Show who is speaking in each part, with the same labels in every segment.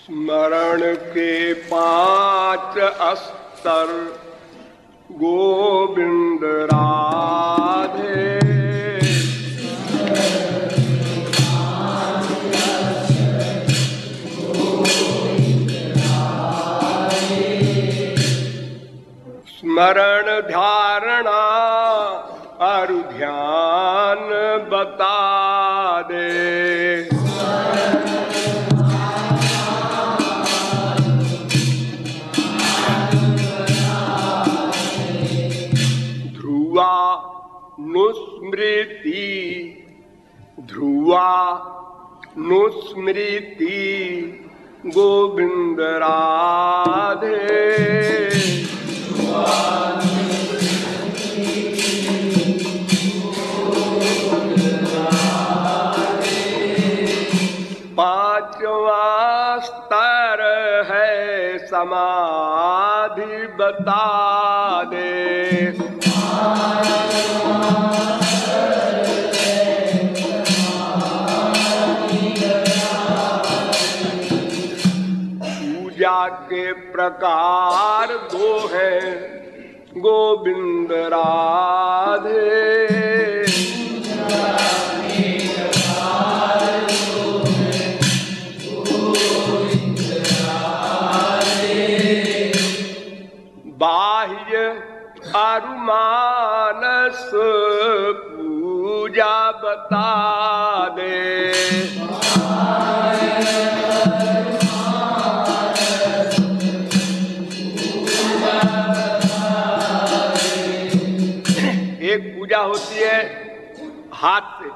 Speaker 1: स्मरण के 5 अस्तर गोविंद राधे। स्मरण धारणा और ध्यान बता दे। ध्रुवा नुस्मृति गोविंद राधे। पांचवा स्तर है समाधि बता दे। पूजा के प्रकार 2 हैं गोविंद राधे। बाह्य और मानस पूजा बता दे। एक पूजा होती है हाथ से,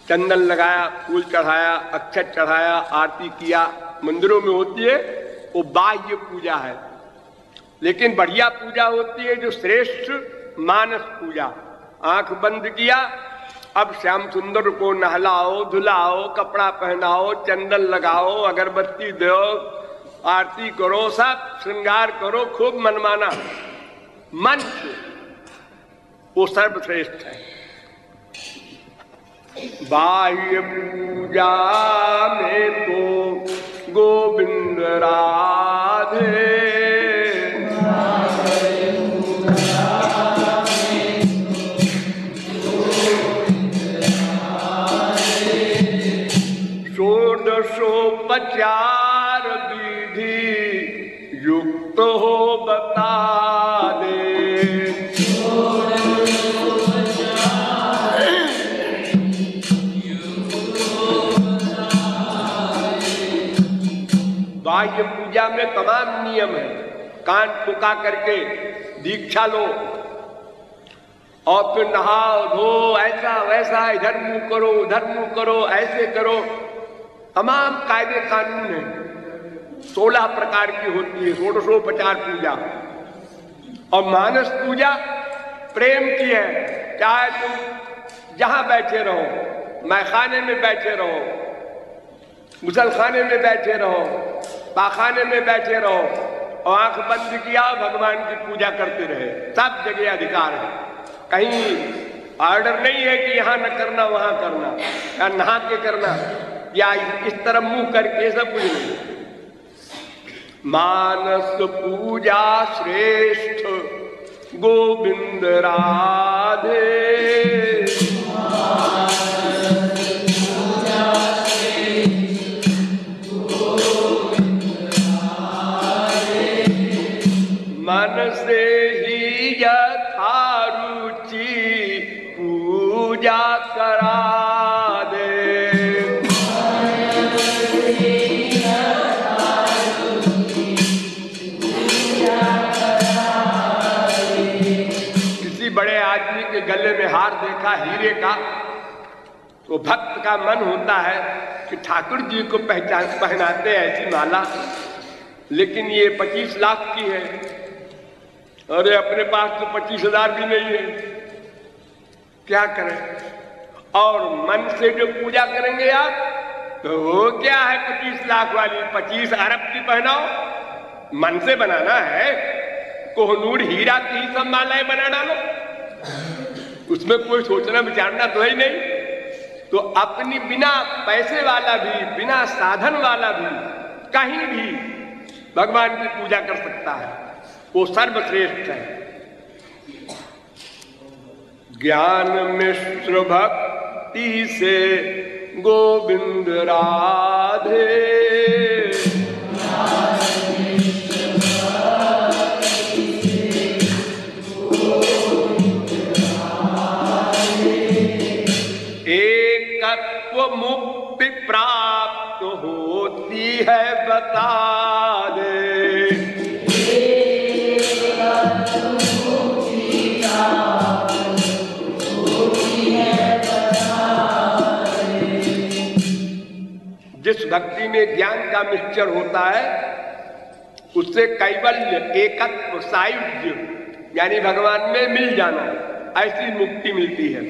Speaker 1: चंदन लगाया, फूल चढ़ाया, अक्षत चढ़ाया, आरती किया, मंदिरों में होती है, वो बाह्य पूजा है। लेकिन बढ़िया पूजा होती है जो श्रेष्ठ मानस पूजा। आंख बंद किया, अब श्याम सुंदर को नहलाओ, धुलाओ, कपड़ा पहनाओ, चंदन लगाओ, अगरबत्ती दो, आरती करो, सब श्रृंगार करो, खूब मनमाना। मंच वो सर्वश्रेष्ठ है। बाह्य पूजा में तो गोविंद राधे। षोडशोपचार विधि युक्त हो बता दे। बाह्य पूजा में तमाम नियम है। कान फुका करके दीक्षा लो और फिर नहाओ धो, ऐसा वैसा, इधर मुंह करो, उधर मुंह करो, ऐसे करो, तमाम कायदे कानून है। 16 प्रकार की होती है षोडशोपचार पूजा। और मानस पूजा प्रेम की है। चाहे तुम जहां बैठे रहो, मैखाने में बैठे रहो, गुसलखाने में बैठे रहो, पाखाने में बैठे रहो, और आंख बंद किया भगवान की पूजा करते रहे, सब जगह अधिकार है। कहीं ऑर्डर नहीं है कि यहां न करना वहां करना, या नहा के करना, या इस तरह मुंह करके, सब कुछ नहीं। मानस पूजा श्रेष्ठ गोविंद राधे। मन से ही यथारुचि पूजा करा दे। किसी बड़े आदमी के गले में हार देखा हीरे का, तो भक्त का मन होता है कि ठाकुर जी को पहनाते ऐसी माला, लेकिन ये 25 लाख की है। अरे अपने पास तो 25,000 भी नहीं है, क्या करें? और मन से जो पूजा करेंगे आप, तो वो क्या है 25 लाख वाली, 25 अरब की पहनाओ। मन से बनाना है, कोहनूर हीरा की ही सब मालाएं बना डालो, उसमें कोई सोचना विचारना तो है ही नहीं। तो अपनी बिना पैसे वाला भी, बिना साधन वाला भी, कहीं भी भगवान की पूजा कर सकता है, वो सर्वश्रेष्ठ है। ज्ञान मिश्र भक्ति से गोविंद राधे, एकत्व मुक्ति प्राप्त होती है बता दे। जिस भक्ति में ज्ञान का मिक्सचर होता है उससे कैवल्य, एकत्व, सायुज्य यानी भगवान में मिल जाना, ऐसी मुक्ति मिलती है।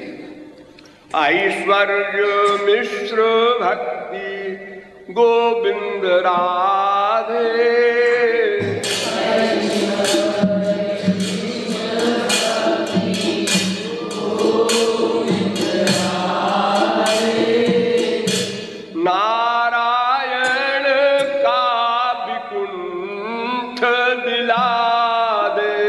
Speaker 1: ऐश्वर्य मिश्र भक्ति गोविंद राधे, नारायण का विकुंठ दिला दे।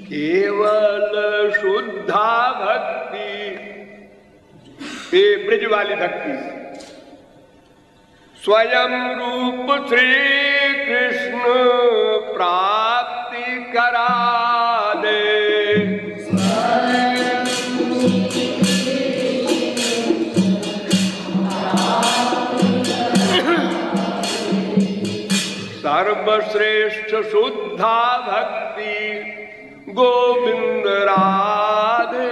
Speaker 1: केवल शुद्धा भक्ति, ये ब्रज वाली भक्ति, स्वयं रूप श्री कृष्ण प्राप्ति करा दे। सर्वश्रेष्ठ शुद्धा भक्ति गोविंद राधे,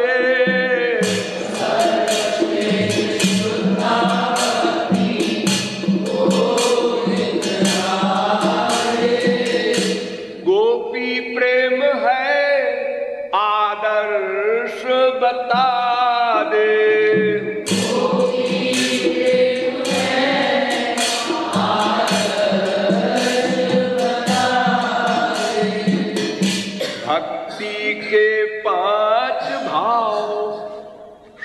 Speaker 1: बता दे। भक्ति के 5 भाव,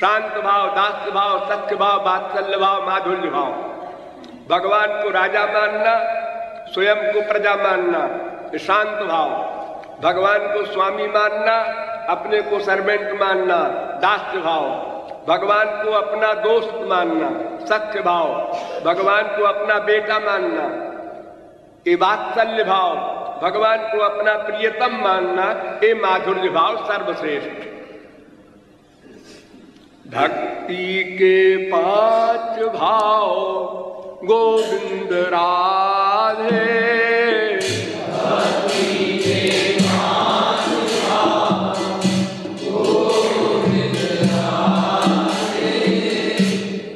Speaker 1: शांत भाव, दास्य भाव, सत्य भाव, वात्सल्य भाव, माधुर्य भाव। भगवान को राजा मानना, स्वयं को प्रजा मानना, शांत भाव। भगवान को स्वामी मानना, अपने को सर्वेंट मानना, दास्य भाव। भगवान को अपना दोस्त मानना, सख्य भाव। भगवान को अपना बेटा मानना, ये वात्सल्य भाव। भगवान को अपना प्रियतम मानना, ये माधुर्य भाव सर्वश्रेष्ठ। भक्ति के 5 भाव गोविंद राधे,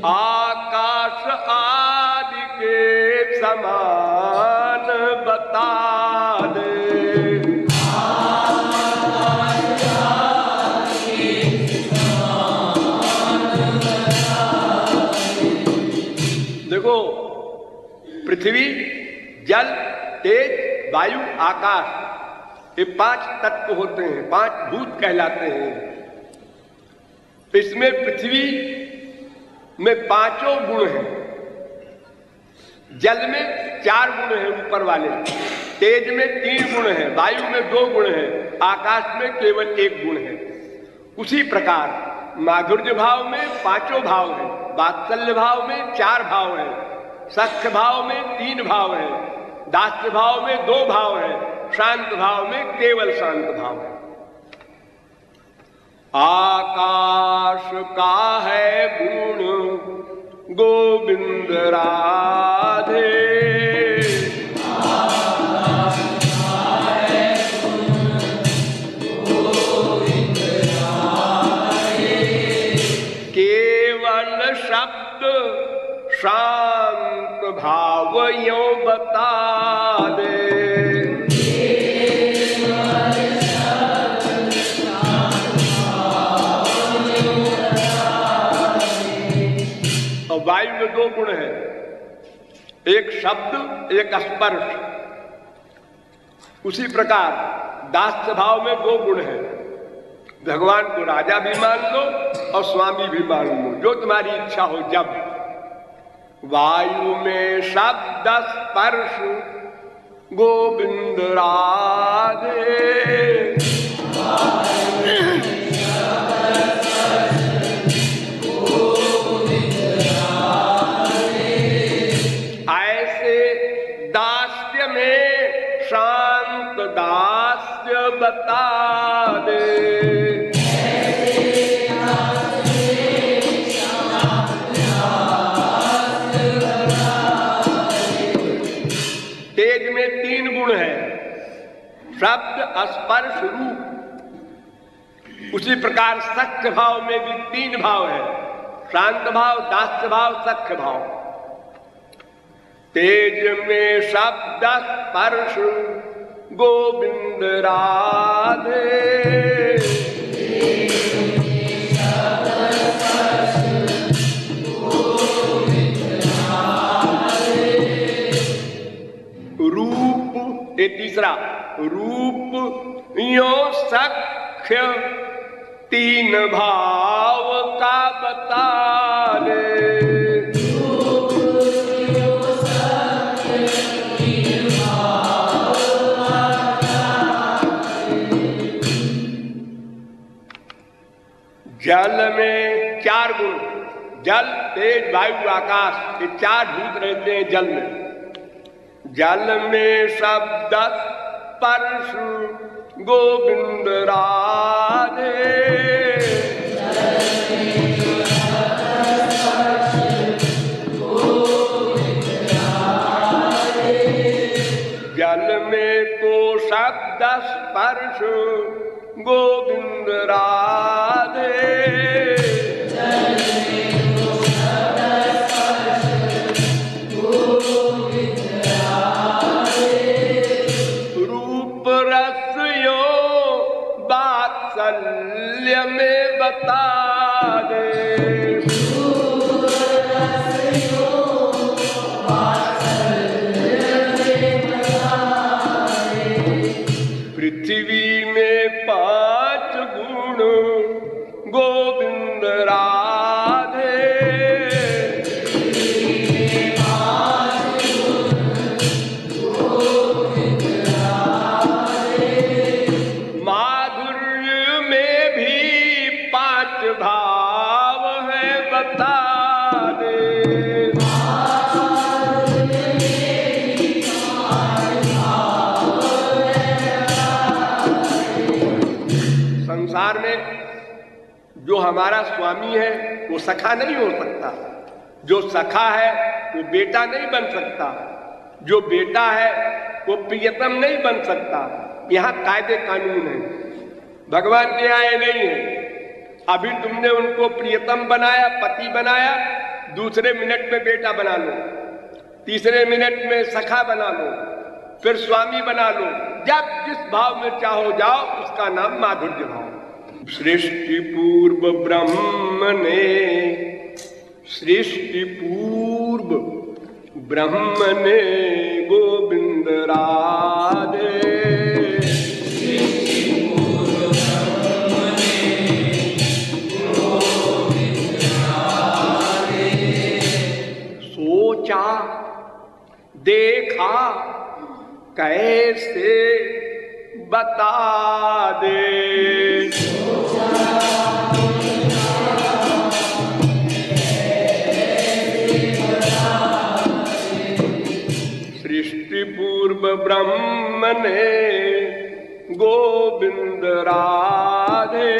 Speaker 1: आकाश आदि के समान बता दे। देखो, पृथ्वी, जल, तेज, वायु, आकाश, ये 5 तत्व होते हैं, 5 भूत कहलाते हैं। इसमें पृथ्वी में 5 गुण हैं, जल में 4 गुण हैं ऊपर वाले, तेज में 3 गुण हैं, वायु में 2 गुण हैं, आकाश में केवल 1 गुण है। उसी प्रकार माधुर्य भाव में 5 भाव हैं, वात्सल्य भाव में 4 भाव हैं, सख्य भाव में 3 भाव हैं, दास्य भाव में 2 भाव हैं, शांत भाव में केवल शांत भाव है। आकाश का है गुण गोविंद राधे, केवल शब्द शांत भाव यो बता दे। वायु में 2 गुण है, एक शब्द, एक स्पर्श। उसी प्रकार दास्य भाव में दो गुण है, भगवान को राजा भी मान लो और स्वामी भी मान लो, जो तुम्हारी इच्छा हो। जब वायु में शब्द स्पर्श गोविंद राधे, ऐसे दास्य में शांत दास्य बता दे। तेज में तीन गुण है, शब्द स्पर्श रूप। उसी प्रकार सख्य भाव में भी तीन भाव है, शांत भाव, दास्य भाव, सख्य भाव। तेज में शब्द स्पर्श गोविंद राधे, रूप ये तीसरा, रूप यो सख्य तीन भाव का बता दे। जल में चार गुण, जल, तेज, वायु, आकाश, ये चार भूत रहते हैं जल में। जल में शब्द स्पर्श गोविंद राधे, जल में तो शब्द स्पर्श गोविंद राधे, रूप रस यो वात्सल्य में बता दे। पृथ्वी में पांच गुण गोविंद राधे, माधुर्य में भी पांच भाव है बता दे। संसार में जो हमारा स्वामी है वो सखा नहीं हो सकता, जो सखा है वो बेटा नहीं बन सकता, जो बेटा है वो प्रियतम नहीं बन सकता। यहाँ कायदे कानून है, भगवान के यहाँ ये नहीं है। अभी तुमने उनको प्रियतम बनाया, पति बनाया, दूसरे मिनट में बेटा बना लो, तीसरे मिनट में सखा बना लो, फिर स्वामी बना लो। जब जिस भाव में चाहो जाओ, उसका नाम माधुर्य भाव। सृष्टि पूर्व ब्रह्म ने, सृष्टि पूर्व ब्रह्म ने गोविंद राधे, सोचा देखा कैसे बता दे। सृष्टि पूर्व ब्रह्म ने गोविंद राधे,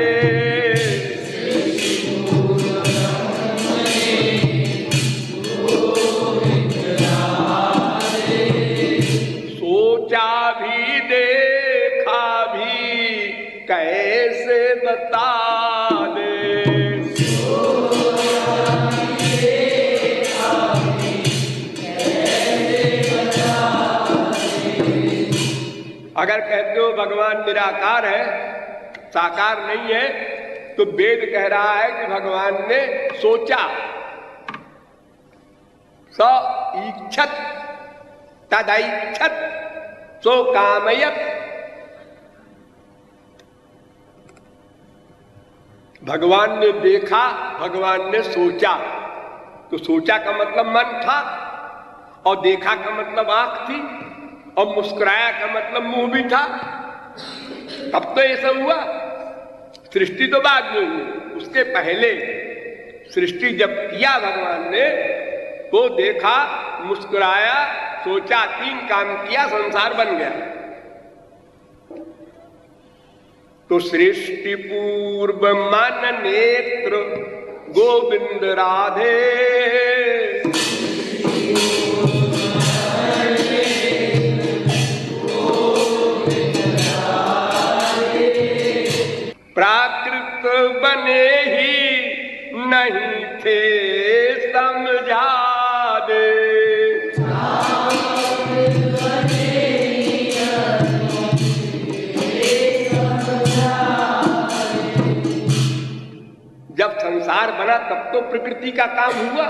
Speaker 1: सोचा भी देखा भी कैसे बता दे। अगर कहते हो भगवान निराकार है, साकार नहीं है, तो वेद कह रहा है कि भगवान ने सोचा, स इच्छत तदैच्छत, सो कामयत। भगवान ने देखा, भगवान ने सोचा, तो सोचा का मतलब मन था, और देखा का मतलब आंख थी, और मुस्कुराया का मतलब मुंह भी था। तब तो ये सब हुआ। सृष्टि तो बाद में हुई, उसके पहले सृष्टि जब किया भगवान ने, वो देखा, मुस्कुराया, सोचा, 3 काम किया, संसार बन गया। तो सृष्टि पूर्व मन नेत्र गोविंद राधे, प्राकृत बने ही नहीं थे समझा दे। जब संसार बना तब तो प्रकृति का काम हुआ,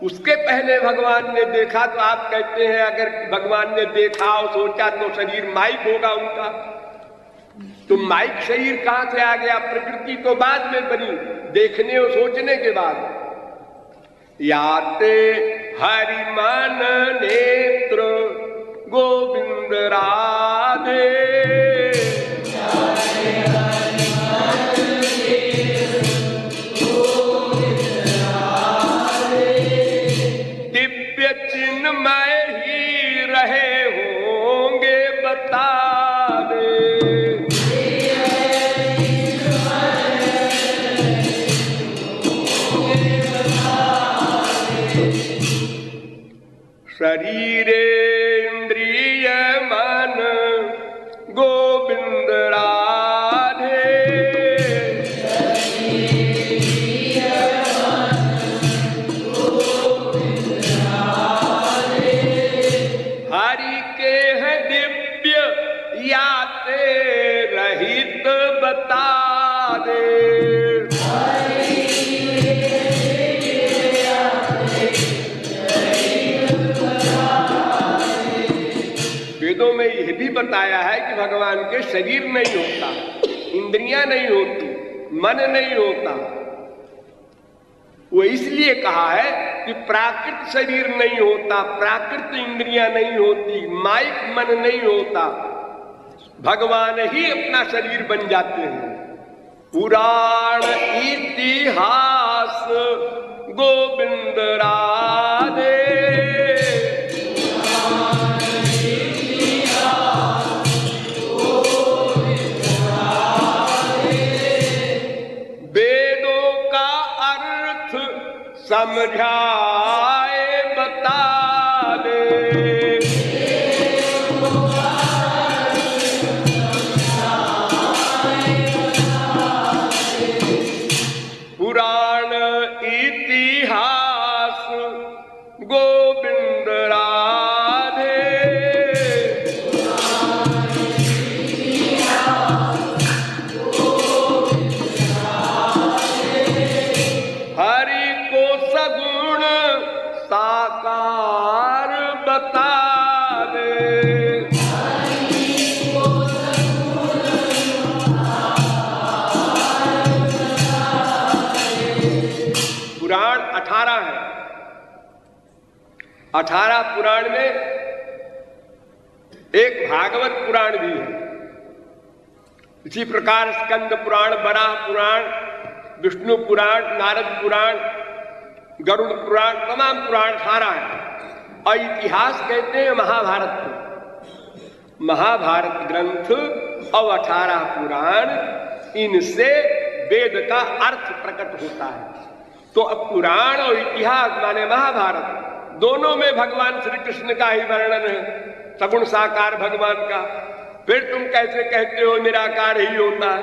Speaker 1: उसके पहले भगवान ने देखा। तो आप कहते हैं अगर भगवान ने देखा और सोचा तो शरीर माइक होगा उनका, तो माइक शरीर कहां से आ गया? प्रकृति तो बाद में बनी, देखने और सोचने के बाद। याते हरि मन नेत्र गोविंद राधे, दिव्य चिन्मय ही रहे होंगे बता दे। शरीरेन्द्रिय मन गोविंद राधे, हरि के है दिव्य याते रहित बता दे। वेदों में यह भी बताया है कि भगवान के शरीर नहीं होता, इंद्रियां नहीं होती, मन नहीं होता। वो इसलिए कहा है कि प्राकृत शरीर नहीं होता, प्राकृत इंद्रियां नहीं होती, माइक मन नहीं होता, भगवान ही अपना शरीर बन जाते हैं। पुराण इतिहास गोविंद राधे, समझाए बता दे। पुराण इतिहास गोविंद राधे, सगुण साकार बता दे। पुराण 18 है, 18 पुराण में एक भागवत पुराण भी है। इसी प्रकार स्कंद पुराण, वराह पुराण, विष्णु पुराण, नारद पुराण, गरुड़ पुराण, तमाम पुराण सारा है। और इतिहास कहते हैं महाभारत को। महाभारत ग्रंथ और 18 पुराण, इनसे वेद का अर्थ प्रकट होता है। तो अब पुराण और इतिहास माने महाभारत, दोनों में भगवान श्री कृष्ण का ही वर्णन है, सगुण साकार भगवान का। फिर तुम कैसे कहते हो निराकार ही होता है?